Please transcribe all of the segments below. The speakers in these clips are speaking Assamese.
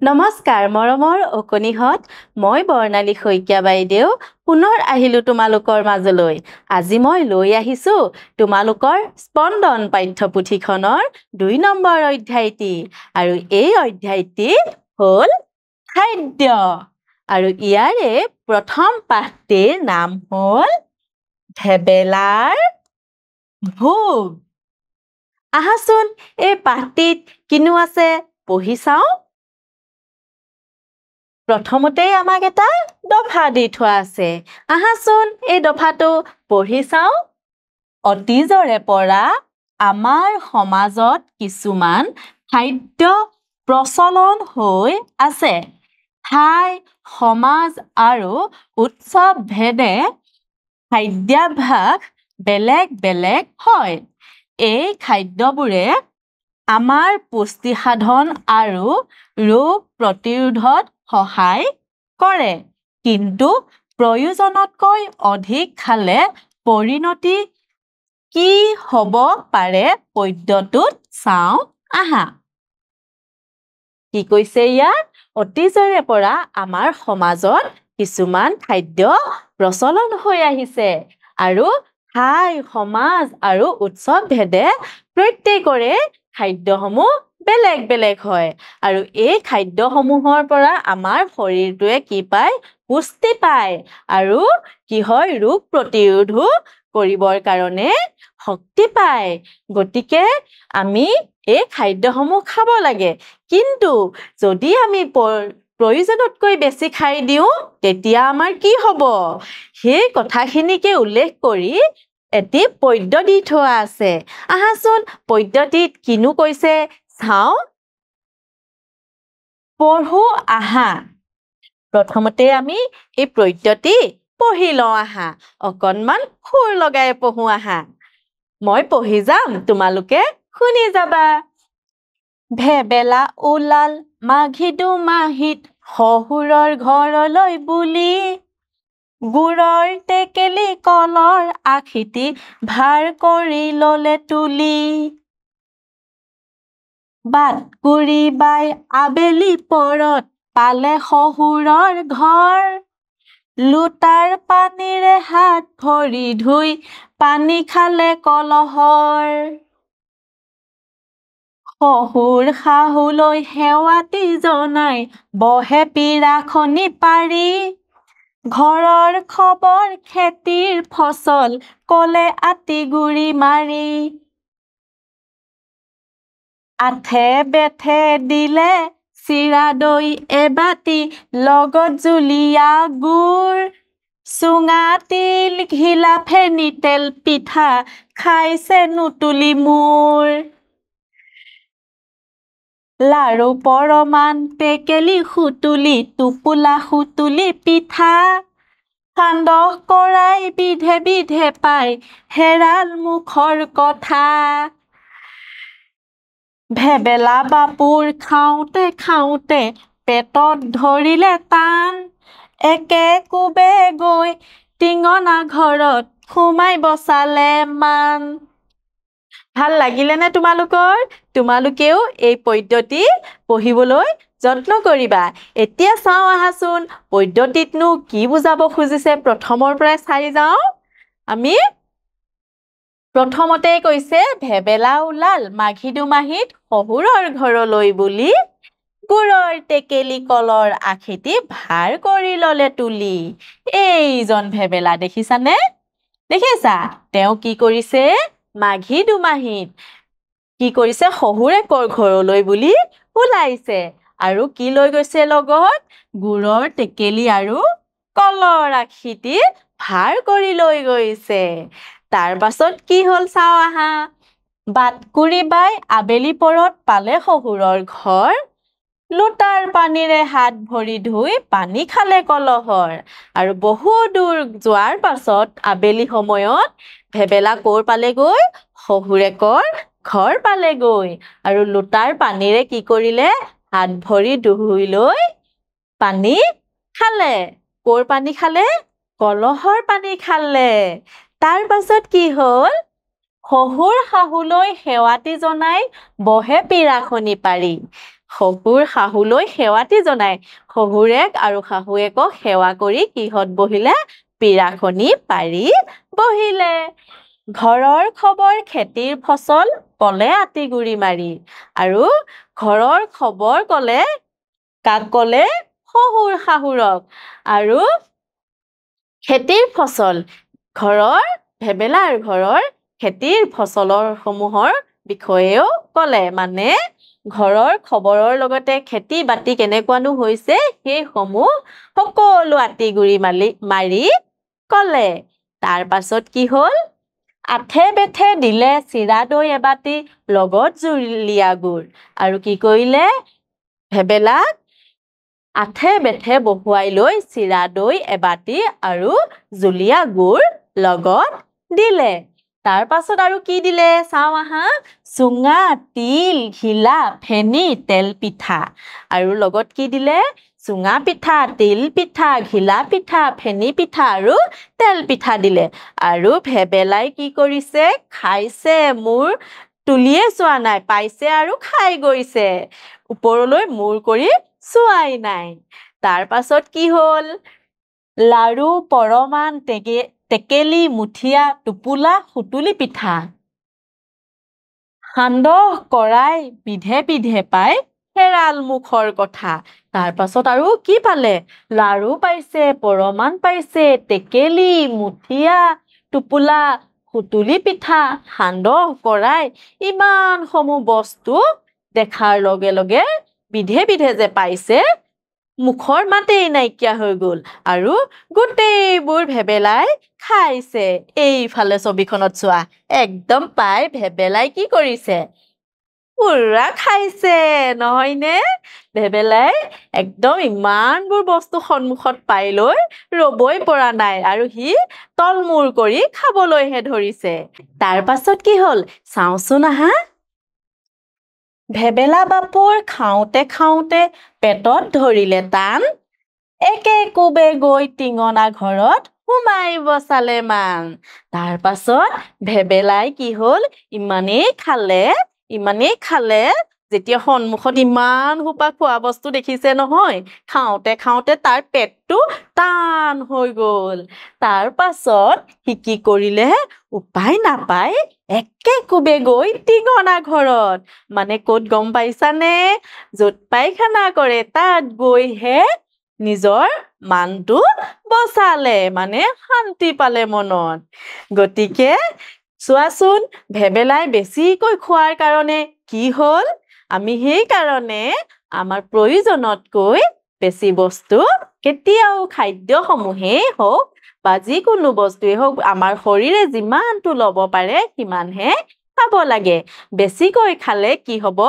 নমস্কাৰ মৰমৰ অকণিহঁত মই বৰ্ণালী শইকীয়া বাইদেউ পুনৰ আহিলো তোমালোকৰ মাজলৈ আজি মই লৈ আহিছো তোমালোকৰ স্পন্দন পাঠ্যপুথিখনৰ ২ নম্বৰ অধ্যায়টি আৰু এই অধ্যায়টি হ'ল খাদ্য আৰু ইয়াৰে প্ৰথম পাঠটিৰ নাম হ'ল ভেবেলাৰ ভোগ আহাচোন এই পাঠটিত কিনো আছে পঢ়ি চাওঁ প্ৰথমতে আমাক এটা দফা দি থোৱা আছে আহাচোন এই দফাটো পঢ়ি চাওঁ অতীজৰে পৰা আমাৰ সমাজত কিছুমান খাদ্য প্ৰচলন হৈ আছে ঠাই সমাজ আৰু উৎসৱ ভেদে খাদ্যাভ্যাস বেলেগ বেলেগ হয় এই খাদ্যবোৰে আমাৰ পুষ্টি সাধন আৰু ৰোগ প্ৰতিৰোধত সহায় কৰে কিন্তু প্ৰয়োজনতকৈ অধিক খালে পৰিণতি কি হ'ব পাৰে পদ্যটোত চাওঁ আহা কি কৈছে ইয়াত অতীজৰে পৰা আমাৰ সমাজত কিছুমান খাদ্য প্ৰচলন হৈ আহিছে আৰু ঠাই সমাজ আৰু উৎসৱ ভেদে প্ৰত্যেকৰে খাদ্যসমূহ বেলেগ বেলেগ হয় আৰু এই খাদ্যসমূহৰ পৰা আমাৰ শৰীৰটোৱে কি পায় পুষ্টি পায় আৰু কি হয় ৰোগ প্ৰতিৰোধো কৰিবৰ কাৰণে শক্তি পায় গতিকে আমি এই খাদ্যসমূহ খাব লাগে কিন্তু যদি আমি প্ৰয়োজনতকৈ বেছি খাই দিওঁ তেতিয়া আমাৰ কি হ'ব সেই কথাখিনিকে উল্লেখ কৰি এটি পদ্য দি থোৱা আছে আহাচোন পদ্যটিত কিনো কৈছে চাওঁ পঢ়ো আহা প্ৰথমতে আমি এই পদ্যটি পঢ়ি লওঁ আহা অকণমান সুৰ লগাই পঢ়ো আহা মই পঢ়ি যাম তোমালোকে শুনি যাবা ভেবেলা ওলাল মাঘী দুমাহীত শহুৰৰ ঘৰলৈ বুলি গুড়ৰ টেকেলি কলৰ আখিটি ভাৰ কৰি ললে তুলি বাটকুৰি বাই আবেলি পৰত পালে শহুৰৰ ঘৰ লোটাৰ পানীৰে হাত ভৰি ধুই পানী খালে কলহৰ শহুৰ শাহুলৈ সেৱাতি জনাই বহে পিৰাখনি পাৰি ঘৰৰ খবৰ খেতিৰ ফচল কলে আতি গুৰি মাৰি আঠে বেঠে দিলে চিৰা দৈ এবাতি লগত জুলীয়া গুড় চুঙা তিল ঘিলা ফেনি তেল পিঠা খাইছে নুতুলি মোৰ লাৰু পৰমান টেকেলি সুতুলি টোপোলা সুতুলি পিঠা সান্দহ কৰাই বিধে বিধে পাই হেৰাল মুখৰ কথা ভেবেলা বাপুৰ খাওঁতে খাওঁতে পেটত ধৰিলে টান একে কোবে গৈ টিঙনা ঘৰত সোমাই বচালে মান ভাল লাগিলেনে তোমালোকেও এই পদ্যটি পঢ়িবলৈ যত্ন কৰিবা এতিয়া চাওঁ আহাচোন পদ্যটিতনো কি বুজাব খুজিছে প্ৰথমৰ পৰাই চাই যাওঁ আমি প্ৰথমতে কৈছে ভেবেলা ওলাল মাঘী দুমাহীত শহুৰৰ ঘৰলৈ বুলি গুড়ৰ টেকেলি কলৰ আখিটি ভাৰ কৰি ললে তুলি এইজন ভেবেলা দেখিছানে দেখিছা তেওঁ কি কৰিছে মাঘী দুমাহীত কি কৰিছে শহুৰে ঘৰলৈ বুলি ওলাইছে আৰু কি লৈ গৈছে লগত গুড়ৰ টেকেলি আৰু কলৰ আখিটি ভাৰ কৰি লৈ গৈছে তাৰ পাছত কি হ'ল চাওঁ আহা বাটকুৰি বাই আবেলি পৰত পালে শহুৰৰ ঘৰ লোটাৰ পানীৰে হাত ভৰি ধুই পানী খালে কলহৰ আৰু বহু দূৰ যোৱাৰ পাছত আবেলি সময়ত ভেবেলা ক'ৰ পালেগৈ শহুৰেকৰ ঘৰ পালেগৈ আৰু লোটাৰ পানীৰে কি কৰিলে হাত ভৰি ধুই লৈ পানী খালে ক'ৰ পানী খালে কলহৰ পানী খালে তাৰ পাছত কি হ'ল শহুৰ শাহুলৈ সেৱাতি জনাই বহে পিৰাখনি পাৰি শহুৰ শাহুলৈ সেৱাতি জনায় শহুৰেক আৰু শাহুৱেকক সেৱা কৰি কিহত বহিলে পীৰাখনি পাৰি বহিলে ঘৰৰ খবৰ খেতিৰ ফচল কলে আতিগুৰি মাৰি আৰু ঘৰৰ খবৰ কলে কাক কলে শহুৰ শাহুৰক আৰু খেতিৰ ফচল ঘৰৰ ভেবেলাৰ ঘৰৰ খেতিৰ ফচলৰ সমূহৰ বিষয়েও কলে মানে ঘৰৰ খবৰৰ লগতে খেতি বাতি কেনেকুৱানো হৈছে সেই সমূহ সকলো আতিগুৰি মাৰি কলে তাৰ পাছত কি হল আঠে বেঠে দিলে চিৰা দৈ এবাতি লগত জুলীয়া গুড় আৰু কি কৰিলে ভেবেলাক আঠে বেঠে বহুৱাই লৈ চিৰা দৈ এবাতি আৰু জুলীয়া গুড় লগত দিলে তাৰ পাছত আৰু কি দিলে চাও আহা চুঙা তিল ঘিলা ফেনি তেল পিঠা আৰু লগত কি দিলে চুঙা পিঠা তিল পিঠা ঘিলা পিঠা ফেনি পিঠা আৰু তেল পিঠা দিলে আৰু ভেবেলাই কি কৰিছে খাইছে মোৰ তুলিয়ে চোৱা নাই পাইছে আৰু খাই গৈছে ওপৰলৈ মূৰ কৰি চোৱাই নাই তাৰ পাছত কি হল লাৰু পৰমান টেকেলি মুঠিয়া টোপোলা সুতুলি পিঠা সান্দহ কৰাই বিধে বিধে পাই হেৰাল মুখৰ কথা তাৰ পাছত আৰু কি পালে লাৰু পাইছে পৰমান পাইছে টেকেলি মুঠিয়া টোপোলা সুতুলি পিঠা সান্দহ কৰাই ইমান সমূহ বস্তু দেখাৰ লগে লগে বিধে বিধে যে পাইছে মুখৰ মাতেই নাইকিয়া হৈ গল আৰু গোটেইবোৰ ভেবেলাই খাইছে এইফালে ছবিখনত চোৱা একদম পাই ভেবেলাই কি কৰিছে পুৰা খাইছে নহয়নে ভেবেলাই একদম ইমানবোৰ বস্তু সন্মুখত পাই লৈ ৰবই পৰা নাই আৰু সি তলমূৰ কৰি খাবলৈহে ধৰিছে তাৰ পাছত কি হল চাওচোন আহা ভেবেলা বাপুৰ খাওঁতে খাওঁতে পেটত ধৰিলে টান একে কোবে গৈ টিঙনা ঘৰত সোমাইব চালে মান তাৰ পাছত ভেবেলাই কি হল ইমানেই খালে যেতিয়া সন্মুখত ইমান সোপা খোৱা বস্তু দেখিছে নহয় খাওঁতে খাওঁতে তাৰ পেটটো টান হৈ গল তাৰ পাছত সি কি কৰিলে উপায় নাপায় একে কোবে গৈ টিঙনা ঘৰত মানে ক'ত গম পাইছানে য'ত পায়খানা কৰে তাত গৈহে নিজৰ মানটো বচালে মানে শান্তি পালে মনত গতিকে চোৱাচোন ভেবেলাই বেছিকৈ খোৱাৰ কাৰণে কি হল আমি সেই কাৰণে আমাৰ প্ৰয়োজনতকৈ বেছি বস্তু কেতিয়াও খাদ্যসমূহেই হওক বা যিকোনো বস্তুৱেই হওক আমাৰ শৰীৰে যিমানটো ল'ব পাৰে সিমানহে খাব লাগে বেছিকৈ খালে কি হ'ব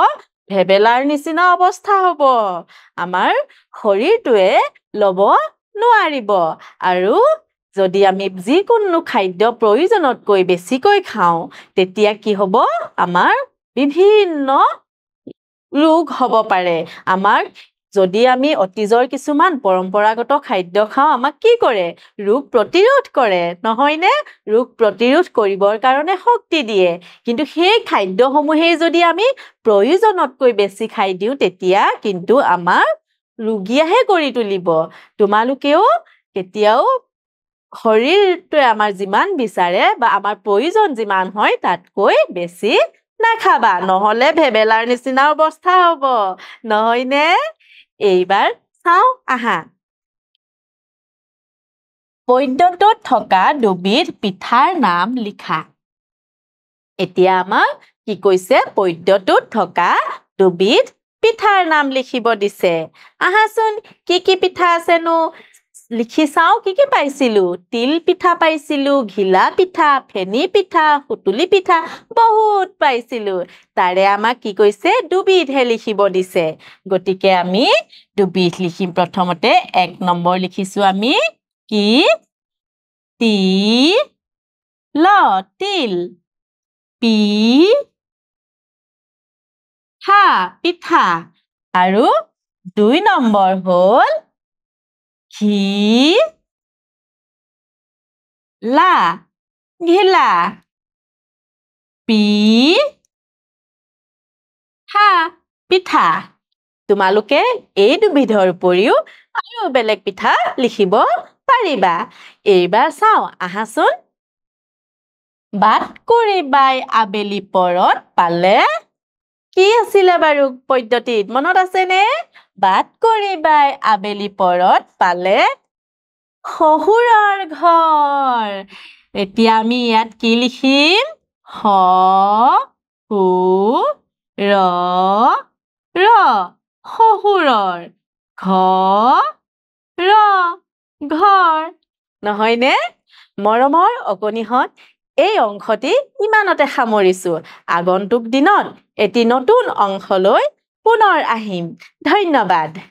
ভেবেলাৰ নিচিনা অৱস্থা হ'ব আমাৰ শৰীৰটোৱে ল'ব নোৱাৰিব আৰু যদি আমি যিকোনো খাদ্য প্ৰয়োজনতকৈ বেছিকৈ খাওঁ তেতিয়া কি হ'ব আমাৰ বিভিন্ন ৰোগ হ'ব পাৰে আমাৰ যদি আমি অতীজৰ কিছুমান পৰম্পৰাগত খাদ্য খাওঁ আমাক কি কৰে ৰোগ প্ৰতিৰোধ কৰে নহয়নে ৰোগ প্ৰতিৰোধ কৰিবৰ কাৰণে শক্তি দিয়ে কিন্তু সেই খাদ্যসমূহে যদি আমি প্ৰয়োজনতকৈ বেছি খাই দিওঁ তেতিয়া কিন্তু আমাৰ ৰোগীয়াহে কৰি তুলিব তোমালোকেও কেতিয়াও শৰীৰটোৱে আমাৰ যিমান বিচাৰে বা আমাৰ প্ৰয়োজন যিমান হয় তাতকৈ বেছি নাখাবা নহলে ভেবেলাৰ নিচিনা অৱস্থা হ'ব নহয়নে এইবাৰ চাও আহা পদ্যটোত থকা দুবিধ পিঠাৰ নাম লিখা এতিয়া আমাক কি কৈছে পদ্যটোত থকা দুবিধ পিঠাৰ নাম লিখিব দিছে আহাচোন কি পিঠা আছেনো লিখি চাও কি পাইছিলো তিল পিঠা পাইছিলো ঘিলা পিঠা ফেনি পিঠা সুতুলি পিঠা বহুত পাইছিলো তাৰে আমাক কি কৈছে দুবিধহে লিখিব দিছে গতিকে আমি দুবিধ লিখিম প্ৰথমতে 1 নম্বৰ লিখিছো আমি কি তিল পিঠা আৰু 2 নম্বৰ হ'ল ঘিলা পিঠা তোমালোকে এই দুবিধৰ উপৰিও আৰু বেলেগ পিঠা লিখিব পাৰিবা এইবাৰ চাও আহাচোন বাট কৰি বাই আবেলি পৰত পালে কি আছিলে বাৰু পদ্ধতিত মনত আছে নে বাট কৰি বাই আবেলি পৰত পালে শহুৰৰ ঘৰ এতিয়া আমি ইয়াত কি লিখিম হ হু ৰ ৰ শহুৰৰ ঘৰ নহয়নে মৰমৰ অকণিহঁত এই অংশটি ইমানতে সামৰিছো আগন্তুক দিনত এটি নতুন অংশলৈ পুনৰ আহিম ধন্যবাদ